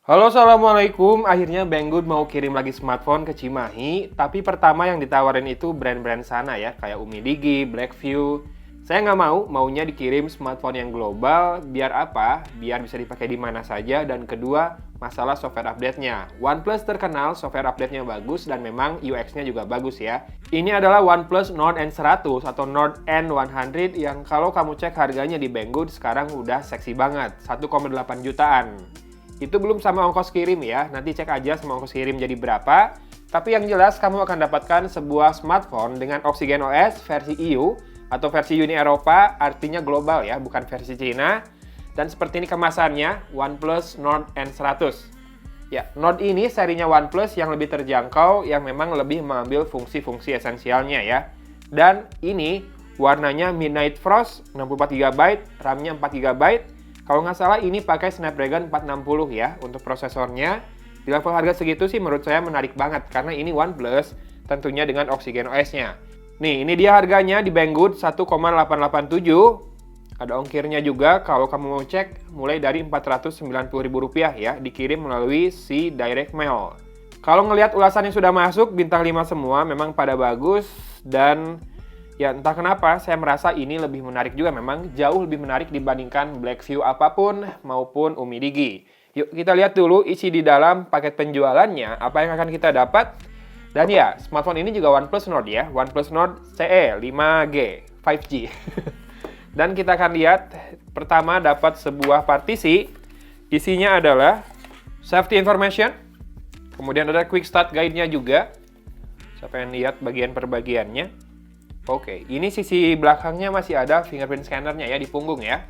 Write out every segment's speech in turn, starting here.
Halo, assalamualaikum. Akhirnya Banggood mau kirim lagi smartphone ke Cimahi. Tapi pertama yang ditawarin itu brand-brand sana ya, kayak Umi Digi, Blackview. Saya nggak maunya dikirim smartphone yang global. Biar apa? Biar bisa dipakai di mana saja. Dan kedua, masalah software update-nya. OnePlus terkenal software update-nya bagus dan memang UX-nya juga bagus ya. Ini adalah OnePlus Nord N100 atau Nord N100 yang kalau kamu cek harganya di Banggood sekarang udah seksi banget, 1,8 jutaan. Itu belum sama ongkos kirim ya, nanti cek aja sama ongkos kirim jadi berapa. Tapi yang jelas kamu akan dapatkan sebuah smartphone dengan Oxygen OS versi EU atau versi Uni Eropa, artinya global ya, bukan versi Cina. Dan seperti ini kemasannya, OnePlus Nord N100. Ya, Nord ini serinya OnePlus yang lebih terjangkau, yang memang lebih mengambil fungsi-fungsi esensialnya ya. Dan ini warnanya Midnight Frost, 64GB, RAM-nya 4GB. Kalau nggak salah ini pakai Snapdragon 460 ya untuk prosesornya. Di level harga segitu sih menurut saya menarik banget karena ini OnePlus tentunya dengan Oxygen OS-nya. Nih, ini dia harganya di Banggood 1,887. Ada ongkirnya juga kalau kamu mau cek mulai dari Rp490.000 ya, dikirim melalui si Direct Mail. Kalau ngelihat ulasan yang sudah masuk bintang 5 semua memang pada bagus dan ya entah kenapa saya merasa ini lebih menarik juga, memang jauh lebih menarik dibandingkan Blackview apapun maupun Umi Digi. Yuk kita lihat dulu isi di dalam paket penjualannya, apa yang akan kita dapat. Dan ya, smartphone ini juga OnePlus Nord ya, OnePlus Nord CE 5G, 5G. Dan kita akan lihat, pertama dapat sebuah partisi, isinya adalah safety information, kemudian ada quick start guide-nya juga. Saya pengen lihat bagian per bagiannya. Oke, ini sisi belakangnya masih ada fingerprint scanner-nya ya di punggung ya.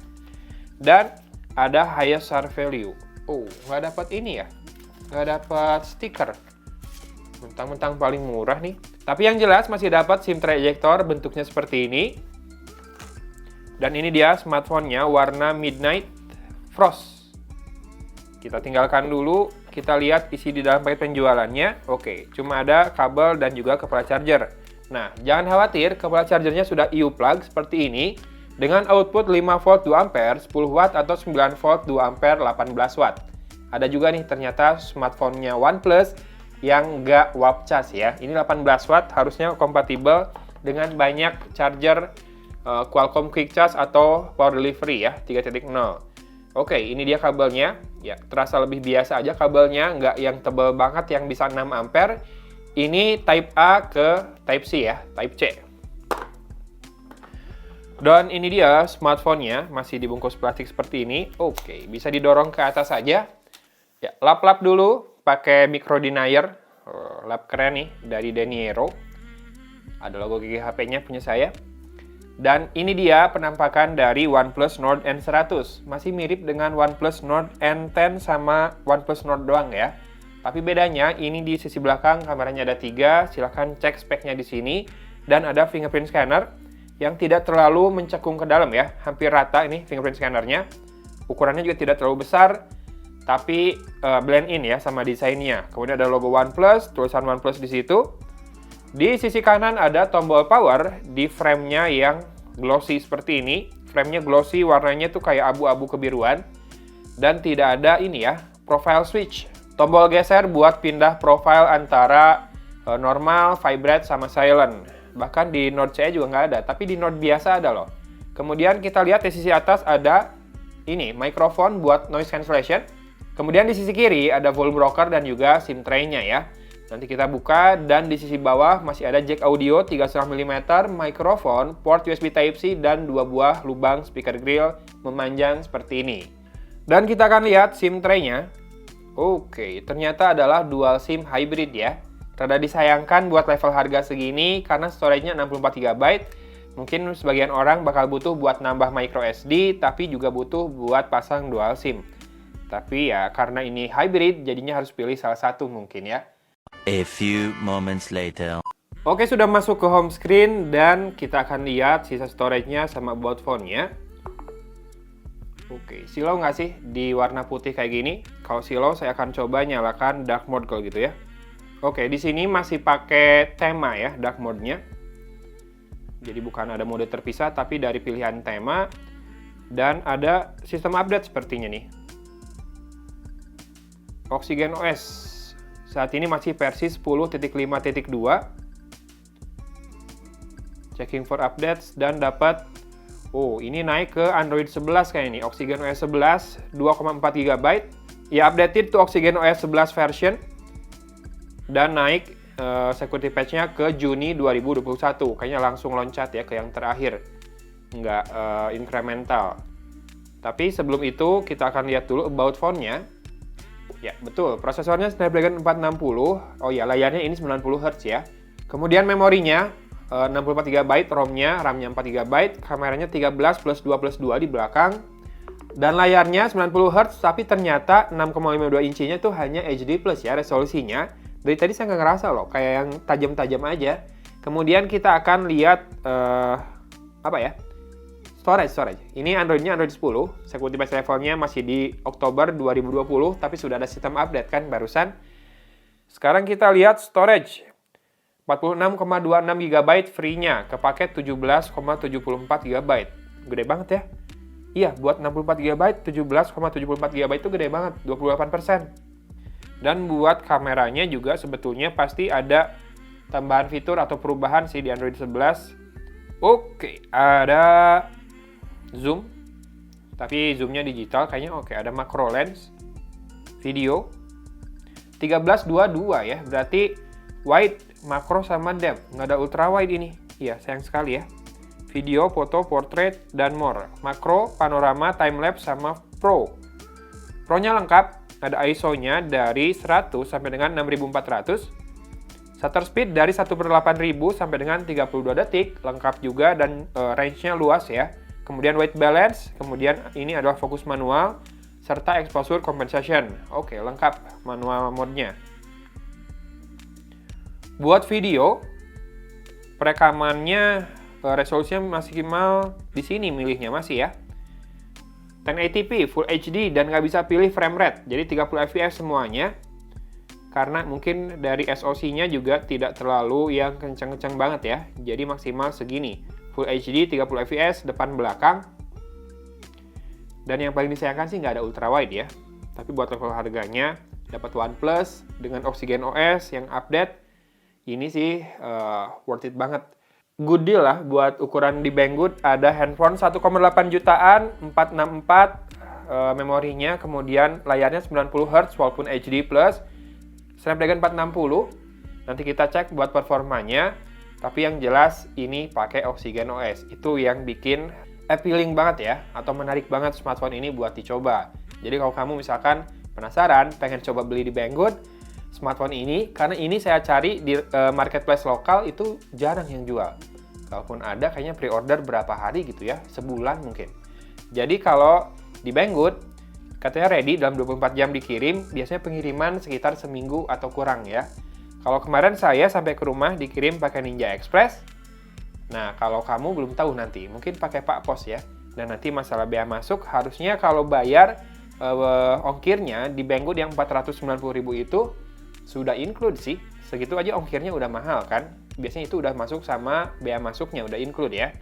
Dan ada highest SAR value. Oh, nggak dapat ini ya. Nggak dapat stiker. Mentang-mentang paling murah nih. Tapi yang jelas masih dapat SIM trajector bentuknya seperti ini. Dan ini dia smartphone-nya warna Midnight Frost. Kita tinggalkan dulu. Kita lihat isi di dalam paket penjualannya. Oke, cuma ada kabel dan juga kepala charger. Nah, jangan khawatir, kepala chargernya sudah EU plug seperti ini dengan output 5V 2A, 10W atau 9V 2A, 18W. Ada juga nih ternyata smartphone-nya OnePlus yang nggak WAP charge ya. Ini 18W harusnya kompatibel dengan banyak charger Qualcomm Quick Charge atau Power Delivery ya, 3.0. Oke, ini dia kabelnya. Ya, terasa lebih biasa aja kabelnya, nggak yang tebal banget yang bisa 6A. Ini Type A ke Type C ya, Type C. Dan ini dia smartphone-nya, masih dibungkus plastik seperti ini. Oke, bisa didorong ke atas saja. Ya, lap-lap dulu pakai micro denier. Lap keren nih dari Deniero. Ada logo gigi HP-nya punya saya. Dan ini dia penampakan dari OnePlus Nord N100. Masih mirip dengan OnePlus Nord N10 sama OnePlus Nord doang ya. Tapi bedanya ini di sisi belakang kameranya ada 3, silahkan cek speknya di sini. Dan ada fingerprint scanner yang tidak terlalu mencekung ke dalam ya, hampir rata ini fingerprint scannernya. Ukurannya juga tidak terlalu besar, tapi blend in ya sama desainnya. Kemudian ada logo OnePlus, tulisan OnePlus di situ. Di sisi kanan ada tombol power di frame-nya yang glossy seperti ini. Frame-nya glossy, warnanya tuh kayak abu-abu kebiruan. Dan tidak ada ini ya, profile switch. Tombol geser buat pindah profile antara normal, vibrate, sama silent. Bahkan di Nord CE juga nggak ada, tapi di Nord biasa ada loh. Kemudian kita lihat di sisi atas ada ini, mikrofon buat noise cancellation. Kemudian di sisi kiri ada volume rocker dan juga SIM tray-nya ya. Nanti kita buka dan di sisi bawah masih ada jack audio 3,5 mm, mikrofon, port USB Type-C, dan 2 buah lubang speaker grill memanjang seperti ini. Dan kita akan lihat SIM tray-nya. Oke, ternyata adalah dual SIM hybrid ya. Rada disayangkan buat level harga segini karena storage-nya 64GB. Mungkin sebagian orang bakal butuh buat nambah micro SD, tapi juga butuh buat pasang dual SIM. Tapi ya karena ini hybrid, jadinya harus pilih salah satu mungkin ya. A few moments later. Oke, sudah masuk ke home screen dan kita akan lihat sisa storage-nya sama about phone-nya. Oke, silau nggak sih di warna putih kayak gini? Kalau silau saya akan coba nyalakan dark mode kalau gitu ya. Oke, di sini masih pakai tema ya dark mode-nya. Jadi bukan ada mode terpisah tapi dari pilihan tema. Dan ada sistem update sepertinya nih. Oxygen OS saat ini masih versi 10.5.2. Checking for updates dan dapat, oh ini naik ke Android 11 kayak ini, Oxygen OS 11 2,4 GB. Ya updated to Oxygen OS 11 version dan naik security patch-nya ke Juni 2021. Kayaknya langsung loncat ya ke yang terakhir, nggak incremental. Tapi sebelum itu kita akan lihat dulu about phone-nya. Ya betul, prosesornya Snapdragon 460. Oh ya, layarnya ini 90 Hz ya. Kemudian memorinya 64 GB, ROM-nya, RAM-nya 4 GB, kameranya 13+2+2 di belakang. Dan layarnya 90 Hz, tapi ternyata 6,52 inchinya itu hanya HD Plus ya resolusinya. Dari tadi saya nggak ngerasa loh, kayak yang tajam-tajam aja. Kemudian kita akan lihat, storage. Ini Android-nya Android 10, security patch levelnya masih di Oktober 2020, tapi sudah ada sistem update kan barusan. Sekarang kita lihat storage. 46,26 GB free-nya, kepake 17,74 GB. Gede banget ya. Iya, buat 64 GB, 17,74 GB itu gede banget, 28%. Dan buat kameranya juga sebetulnya pasti ada tambahan fitur atau perubahan sih di Android 11. Oke, ada zoom. Tapi zoomnya digital kayaknya oke. Ada macro lens, video. 13:22 ya, berarti wide, makro sama depth, nggak ada ultra wide ini. Iya, sayang sekali ya. Video, foto, portrait, dan more. Makro, panorama, timelapse, sama pro. Pro-nya lengkap, ada ISO-nya dari 100 sampai dengan 6400. Shutter speed dari 1/8000 sampai dengan 32 detik, lengkap juga dan range-nya luas ya. Kemudian white balance, kemudian ini adalah fokus manual, serta exposure compensation. Oke, lengkap manual mode-nya. Buat video, perekamannya resolusinya maksimal di sini milihnya masih ya. 1080p, Full HD, dan nggak bisa pilih frame rate, jadi 30 fps semuanya. Karena mungkin dari SoC-nya juga tidak terlalu yang kenceng-kenceng banget ya, jadi maksimal segini. Full HD, 30 fps, depan belakang. Dan yang paling disayangkan sih nggak ada ultra wide ya. Tapi buat level harganya, dapat OnePlus dengan Oxygen OS yang update. Ini sih worth it banget. Good deal lah buat ukuran di Banggood. Ada handphone 1,8 jutaan, 464 memorinya, kemudian layarnya 90 Hz walaupun HD+, Snapdragon 460. Nanti kita cek buat performanya. Tapi yang jelas ini pakai Oxygen OS. Itu yang bikin appealing banget ya, atau menarik banget smartphone ini buat dicoba. Jadi kalau kamu misalkan penasaran, pengen coba beli di Banggood smartphone ini, karena ini saya cari di marketplace lokal itu jarang yang jual. Kalaupun ada, kayaknya pre-order berapa hari gitu ya, sebulan mungkin. Jadi kalau di Banggood, katanya ready dalam 24 jam dikirim, biasanya pengiriman sekitar seminggu atau kurang ya. Kalau kemarin saya sampai ke rumah dikirim pakai Ninja Express. Nah, kalau kamu belum tahu nanti, mungkin pakai Pak Pos ya. Dan nanti masalah bea masuk, harusnya kalau bayar ongkirnya di Banggood yang 490.000 itu sudah include sih. Segitu aja ongkirnya udah mahal kan. Biasanya itu udah masuk sama bea masuknya, udah include ya.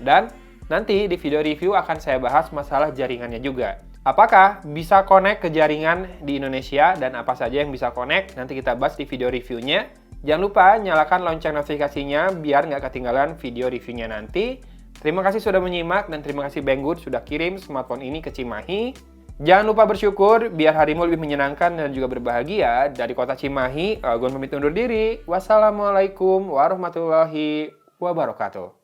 Dan nanti di video review akan saya bahas masalah jaringannya juga. Apakah bisa connect ke jaringan di Indonesia dan apa saja yang bisa connect, nanti kita bahas di video reviewnya. Jangan lupa nyalakan lonceng notifikasinya biar nggak ketinggalan video reviewnya nanti. Terima kasih sudah menyimak dan terima kasih Banggood sudah kirim smartphone ini ke Cimahi. Jangan lupa bersyukur biar harimu lebih menyenangkan dan juga berbahagia. Dari kota Cimahi, Gon pamit undur diri. Wassalamualaikum warahmatullahi wabarakatuh.